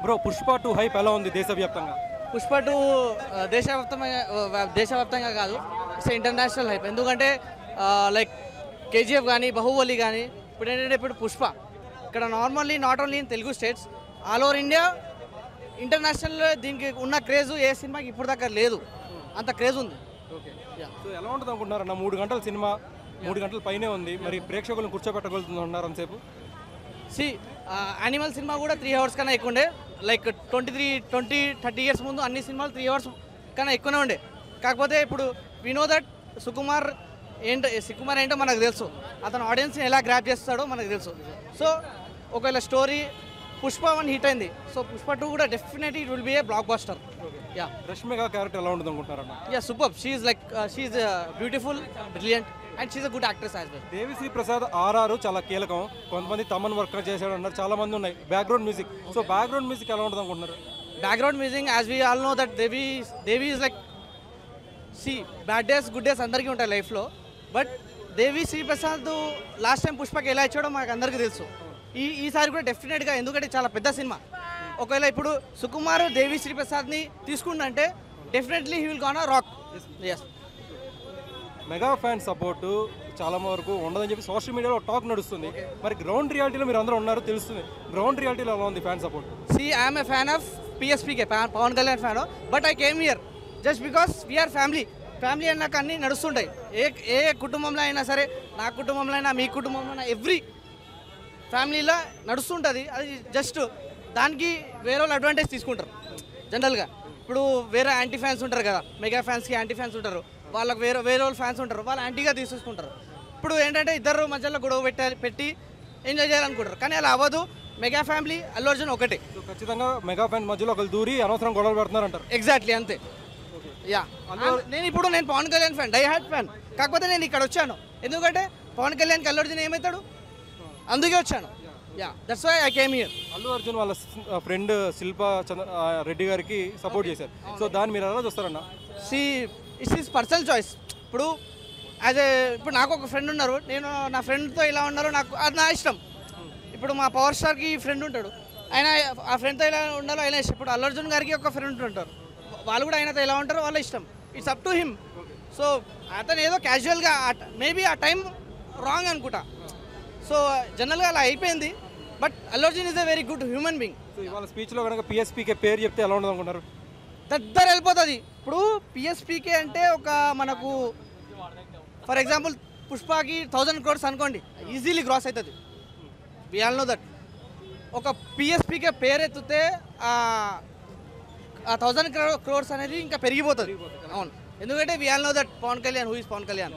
Bro Pushpa 2 hype ఎలా ఉంది దేశవ్యాప్తంగా? పుష్ప 2 దేశవ్యాప్తంగా కాదు, ఇట్స్ ఇంటర్నేషనల్ హైప్. ఎందుకంటే లైక్ కేజీఎఫ్ కానీ బాహుబలి కానీ ఇప్పుడు ఏంటంటే ఇప్పుడు పుష్ప ఇక్కడ normally not only in Telugu states, all over India international దీనికి ఉన్న క్రేజ్ ఏ సినిమాకి ఇప్పుడు దాకా లేదు, అంత క్రేజ్ ఉంది. ఓకే, సో ఎలా ఉంటుంది అనుకుంటున్నారన్న? 3 గంటల సినిమా, 3 గంటల పైనే ఉంది, మరి ప్రేక్షకులను కూర్చోబెట్టగలుగుతున్నారు అంతసేపు? యానిమల్ సినిమా కూడా 3 hours కన్నా ఎక్కువ ఉండే, లైక్ 20-30 years ముందు అన్ని సినిమాలు 3 hours కన్నా ఎక్కువనే ఉండే. కాకపోతే ఇప్పుడు వి నో దట్ సుకుమార్ ఏంటో మనకు తెలుసు, అతను ఆడియన్స్ని ఎలా గ్రాప్ చేస్తాడో మనకు తెలుసు. సో ఒకవేళ స్టోరీ పుష్ప 1 హిట్ అయింది, సో పుష్ప 2 కూడా definitely it will be a blockbuster. Yeah, Rashmika character ఎలా ఉంటుంది అనుకుంటున్నారన్న? Yeah, super. She's beautiful, brilliant and she's a good actress as well. Devi Sri Prasad RR చాలా కీలకం, కొంతమంది తమన్ వర్క్ చేశాడు అన్నారు, చాలా మంది ఉన్నాయి. Background music, so background music ఎలా ఉంటుంది అనుకుంటున్నారు? Background music as we all know that Devi is like bad days good days అందరికీ ఉంటాయి లైఫ్లో, but Devi Sri Prasad last time పుష్పకి ఎలా ఇచ్చాడో మనకు అందరికీ తెలుసు. ఈసారి కూడా డెఫినెట్గా, ఎందుకంటే చాలా పెద్ద సినిమా. ఒకవేళ ఇప్పుడు సుకుమార్ దేవి శ్రీ ప్రసాద్ని తీసుకుంటే definitely he will gone rock. Yes, mega fan support చాలా వరకు ఉండదని చెప్పి సోషల్ మీడియాలో టాక్ నడుస్తుంది. మరి గ్రౌండ్ రియాలిటీలో మీరు అందరూ ఉన్నారు తెలుస్తుంది, గ్రౌండ్ రియాలిటీలో ఎలా ఉంది fan support? I'm a fan of PSPK, Pawan Kalyan fan, but I came here just because we are family అన్నాక అన్నీ నడుస్తుంటాయి. ఏ కుటుంబంలో అయినా సరే, నా కుటుంబంలో అయినా మీ కుటుంబంలో అయినా ఎవ్రీ ఫ్యామిలీలో నడుస్తుంటుంది. అది జస్ట్ దానికి వేరే వాళ్ళు అడ్వాంటేజ్ తీసుకుంటారు జనరల్గా. ఇప్పుడు వేరే యాంటీ ఫ్యాన్స్ ఉంటారు కదా, మెగా ఫ్యాన్స్కి యాంటీ ఫ్యాన్స్ ఉంటారు, వాళ్ళకి వేరే వాళ్ళు ఫ్యాన్స్ ఉంటారు, వాళ్ళు యాంటీగా తీసుకుంటారు. ఇప్పుడు ఏంటంటే ఇద్దరు మధ్యలో గొడవ పెట్టి ఎంజాయ్ చేయాలనుకుంటారు, కానీ అలా అవ్వదు. మెగా ఫ్యామిలీ, అల్లు అర్జున్ ఒకటే. ఖచ్చితంగా మెగా ఫ్యాన్ మధ్యలో ఒకరు దూరి అనవసరం గొడవలు పెడుతున్నారు అంటారు. ఎగ్జాక్ట్లీ అంతే. యా, నేను Pawan Kalyan fan, die hard fan. కాకపోతే నేను ఇక్కడ వచ్చాను ఎందుకంటే పవన్ కళ్యాణ్కి అల్లు అర్జున్ ఏమవుతాడు, అందుకే వచ్చాను. Yeah, that's why I came here. Allu Arjun వాళ్ళ ఫ్రెండ్ శిల్పా రెడ్డి గారికి సపోర్ట్ చేశారు, సో దాన్ని మీరు ఎలా చూస్తారన్న? It's is personal choice. ఇప్పుడు ఇప్పుడు నాకు ఒక ఫ్రెండ్ ఉన్నారు, నేను నా ఫ్రెండ్తో ఇలా ఉన్నారో నాకు అది నా ఇష్టం. ఇప్పుడు మా పవర్ స్టార్కి ఫ్రెండ్ ఉంటాడు, ఆయన ఆ ఫ్రెండ్తో ఇలా ఉండాలో ఆయన ఇష్టం. ఇప్పుడు అల్లు అర్జున్ గారికి ఒక ఫ్రెండ్ ఉంటారు, వాళ్ళు కూడా ఆయనతో ఎలా ఉంటారో వాళ్ళ ఇష్టం. It's up to him. So అతను ఏదో క్యాజువల్గా మేబీ ఆ టైం రాంగ్ అనుకుంటా. సో జనరల్గా అలా అయిపోయింది, but Allu Arjun is a very good human being. So ఇవాళ స్పీచ్లో కనుక పిఎస్పీకే పేరు చెప్తే ఎలా ఉండదు అనుకుంటారు? దగ్గర వెళ్ళిపోతుంది. ఇప్పుడు పిఎస్పీకే అంటే ఒక మనకు ఫర్ ఎగ్జాంపుల్ పుష్పకి 1000 crores అనుకోండి, ఈజీలీ క్రాస్ అవుతుంది. We all know that. ఒక పిఎస్పీకే పేరు ఎత్తితే ఆ 1000 crores అనేది ఇంకా పెరిగిపోతుంది. అవును, ఎందుకంటే we all know that Pawan Kalyan, who is Pawan Kalyan.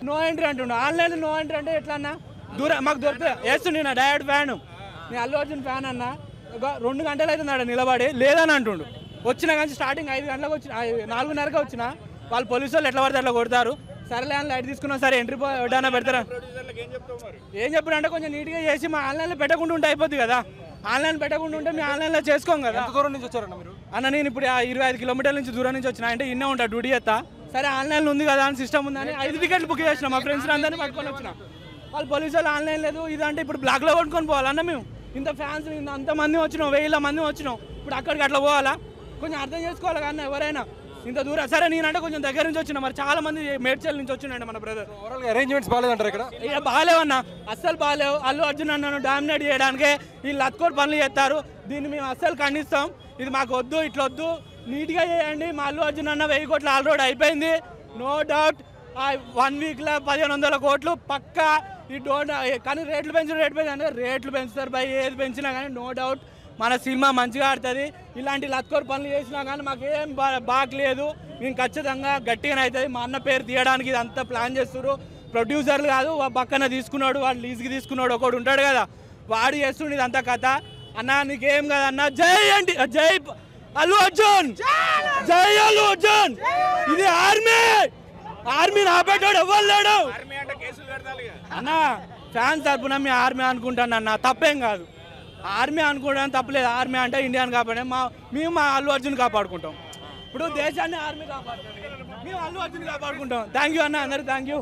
No entry అంటుండు, ఆన్లైన్ నో ఎంట్రీ అంటే ఎట్లా అన్న? దూరం మాకు దొరుకుతుంది వేస్తుండే, నా డైరెక్ట్ ఫ్యాన్, నేను అల్లు అర్జున్ ఫ్యాన్ అన్న. ఒక 2 గంటలు అవుతుంది నిలబడి, లేదని అంటుండు. వచ్చినా కానీ స్టార్టింగ్ 5 గంటలకు వచ్చిన, 4:30కి వచ్చిన, వాళ్ళు పోలీసు వాళ్ళు ఎట్లా పడితే అట్లా కొడతారు. సరేలే అని లైట్ తీసుకున్నాం, సరే ఎంట్రీ ఎడన్నా పెడతారా? ఏం చెప్పారు అంటే కొంచెం నీట్గా చేసి మా ఆన్లైన్లో పెట్టకుండా ఉంటే అయిపోద్ది కదా. ఆన్లైన్ పెట్టకుండా ఉంటే మేము ఆన్లైన్లో చేసుకోం కదా. దూరం నుంచి వచ్చారన్న మీరు? అన్న నేను ఇప్పుడు 25 kilometers నుంచి దూరం నుంచి వచ్చిన, అంటే ఇన్నే ఉంటా డ్యూటీ చేస్తా. సరే ఆన్లైన్లో ఉంది కదా అని సిస్టమ్ ఉందని 5 tickets బుక్ చేసిన, మా ఫ్రెండ్స్ అందరినీ పట్టుకొని వచ్చిన. వాళ్ళు పోలీసు వాళ్ళు ఆన్లైన్ లేదు ఇదంటే ఇప్పుడు బ్లాక్లో పట్టుకొని పోవాలన్న. మేము ఇంత ఫ్యాన్స్ అంతమంది వచ్చినాం, 1000 మంది వచ్చినాం, ఇప్పుడు అక్కడికి అట్లా పోవాలా? కొంచెం అర్థం చేసుకోవాలి కానీ ఎవరైనా ఇంత దూరం. సరే నేనంటే కొంచెం దగ్గర నుంచి వచ్చిన, మరి చాలా మంది మేడ్చల్ నుంచి వచ్చిండండి మన బ్రదర్. ఓవరాల్గా అరేంజ్మెంట్స్ బాగాలేదంటారు ఇక్కడ? ఇక బాగాలేవన్నా, అస్సలు బాగాలేవు. అల్లు అర్జున్ అన్నను డామినేట్ చేయడానికే వీళ్ళు లత్కోట్ పనులు చేస్తారు. దీన్ని మేము అస్సలు ఖండిస్తాం. ఇది మాకు వద్దు, ఇట్లా వద్దు, నీట్గా చేయండి. మా అల్లు అర్జున్ అన్న 1000 కోట్లు ఆల్రెడీ అయిపోయింది, నో డౌట్. 1 weekలో 1500 కోట్లు పక్కా. ఈ డోంట్ కానీ రేట్లు అంటే రేట్లు పెంచుతారు బై, ఏది పెంచినా కానీ నో డౌట్ మన సినిమా మంచిగా ఆడుతుంది. ఇలాంటి లత్కోర్ పనులు చేసినా కానీ మాకేం బాగలేదు. మేము ఖచ్చితంగా గట్టిగానే అవుతుంది. మా అన్న పేరు తీయడానికి ఇదంతా ప్లాన్ చేస్తున్నారు. ప్రొడ్యూసర్లు కాదు, పక్కన తీసుకున్నాడు, వాడు లీజ్కి తీసుకున్నాడు, ఒకడు ఉంటాడు కదా, వాడు చేస్తుండే ఇదంతా కథ. అన్న నీకేం కదన్న, జై అంటే జై అల్లు అర్జున్, జై అల్లు అర్జున్. ఇది ఆర్మీని ఆపేటాడు ఎవరు లేడు అన్న. ఫ్యాన్స్ తరపున మీ ఆర్మీ అనుకుంటాను అన్న, తప్పేం కాదు. ఆర్మీ అనుకోవడానికి తప్పలేదు. ఆర్మీ అంటే ఇండియాని కాపాడే, మేము మా అల్లు అర్జున్ కాపాడుకుంటాం. ఇప్పుడు దేశాన్ని ఆర్మీ కాపాడుతాం, మేము అల్లు అర్జున్ కాపాడుకుంటాం. థ్యాంక్ యూ అన్న, అందరూ థ్యాంక్ యూ.